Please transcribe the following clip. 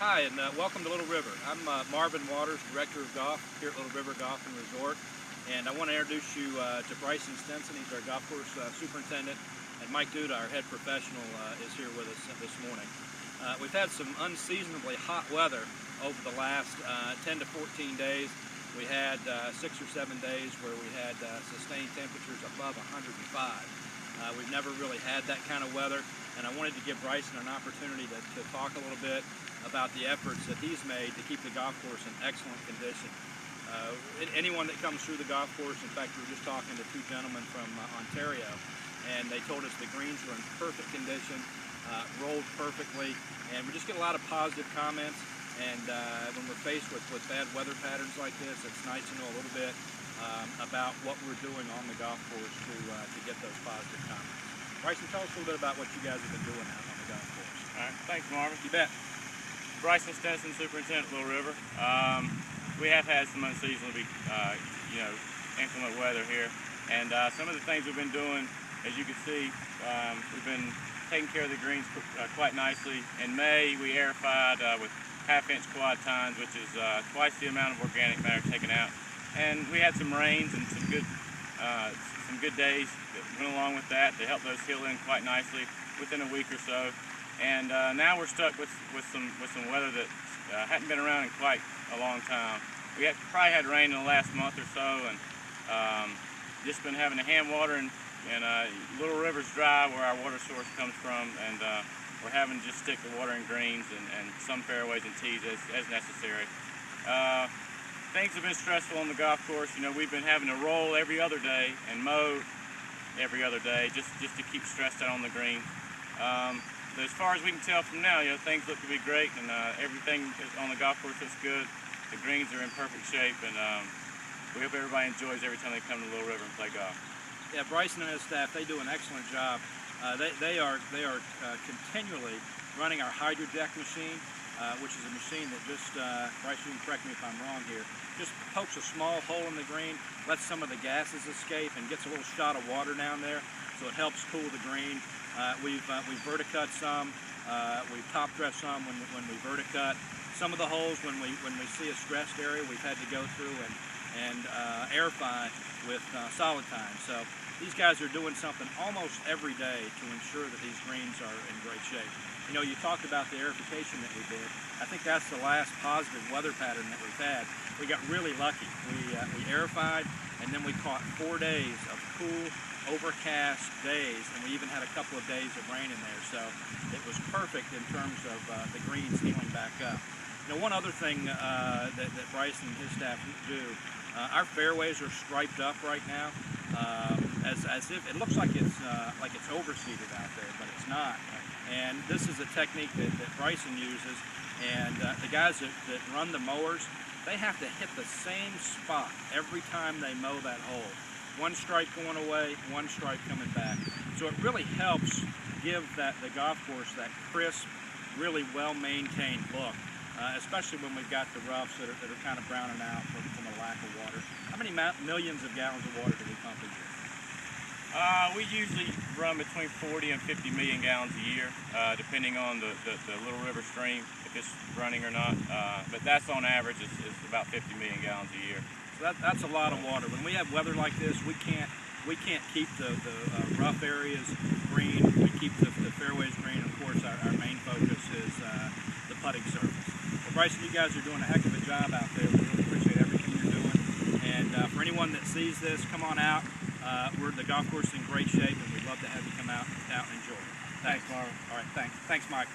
Hi, and welcome to Little River. I'm Marvin Waters, Director of Golf here at Little River Golf and Resort, and I want to introduce you to Bryson Stinson. He's our golf course superintendent, and Mike Duda, our head professional, is here with us this morning. We've had some unseasonably hot weather over the last 10 to 14 days. We had 6 or 7 days where we had sustained temperatures above 105. We've never really had that kind of weather, and I wanted to give Bryson an opportunity to talk a little bit about the efforts that he's made to keep the golf course in excellent condition. Anyone that comes through the golf course, in fact, we were just talking to two gentlemen from Ontario, and they told us the greens were in perfect condition, rolled perfectly, and we just get a lot of positive comments. And when we're faced with bad weather patterns like this, it's nice to know a little bit about what we're doing on the golf course to get those positive comments. Bryson, tell us a little bit about what you guys have been doing out on the golf course. All right, thanks, Marvin. You bet. Bryson Stinson, Superintendent Little River. We have had some unseasonably, inclement weather here, and some of the things we've been doing, as you can see, we've been taking care of the greens quite nicely. In May, we aerified with half-inch quad tines, which is twice the amount of organic matter taken out, and we had some rains and some good days that went along with that to help those heal in quite nicely within a week or so. And now we're stuck with some weather that hadn't been around in quite a long time. We probably had rain in the last month or so, and just been having to hand water, and Little River's dry where our water source comes from, and we're having to just stick the water in greens and some fairways and tees as necessary. Things have been stressful on the golf course. We've been having to roll every other day and mow every other day just to keep stressed out on the green. But as far as we can tell from now, things look to be great, and everything on the golf course looks good. The greens are in perfect shape, and we hope everybody enjoys every time they come to Little River and play golf. Yeah, Bryson and his staff, they do an excellent job. They are continually running our HydroDeck machine, which is a machine that just, Bryson, you can correct me if I'm wrong here, just pokes a small hole in the green, lets some of the gases escape, and gets a little shot of water down there, so it helps cool the green. We've verticut some, we've top dressed some when we verticut. Some of the holes, when we see a stressed area, we've had to go through and aerify with solid tine. So these guys are doing something almost every day to ensure that these greens are in great shape. You talked about the aerification that we did. I think that's the last positive weather pattern that we've had. We got really lucky. We aerified, and then we caught 4 days of cool, overcast days, and we even had a couple of days of rain in there, so it was perfect in terms of the greens healing back up. One other thing that Bryson and his staff do, our fairways are striped up right now, as if it looks like it's overseeded out there, but it's not. And this is a technique that Bryson uses, and the guys that run the mowers, they have to hit the same spot every time they mow that hole. One stripe going away, one stripe coming back. So it really helps give the golf course that crisp, really well-maintained look, especially when we've got the roughs that are kind of browning out from a lack of water. How many millions of gallons of water do we pump a year? We usually run between 40 and 50 million gallons a year, depending on the Little River stream, if it's running or not. But that's on average, it's about 50 million gallons a year. That's a lot of water. When we have weather like this, we can't keep the rough areas green. We keep the fairways green. Of course, our main focus is the putting surface. Well, Bryson, you guys are doing a heck of a job out there. We really appreciate everything you're doing. And for anyone that sees this, come on out. The golf course is in great shape, and we'd love to have you come out and enjoy it. Thanks, Marvin. All right, thanks. Thanks, Mike.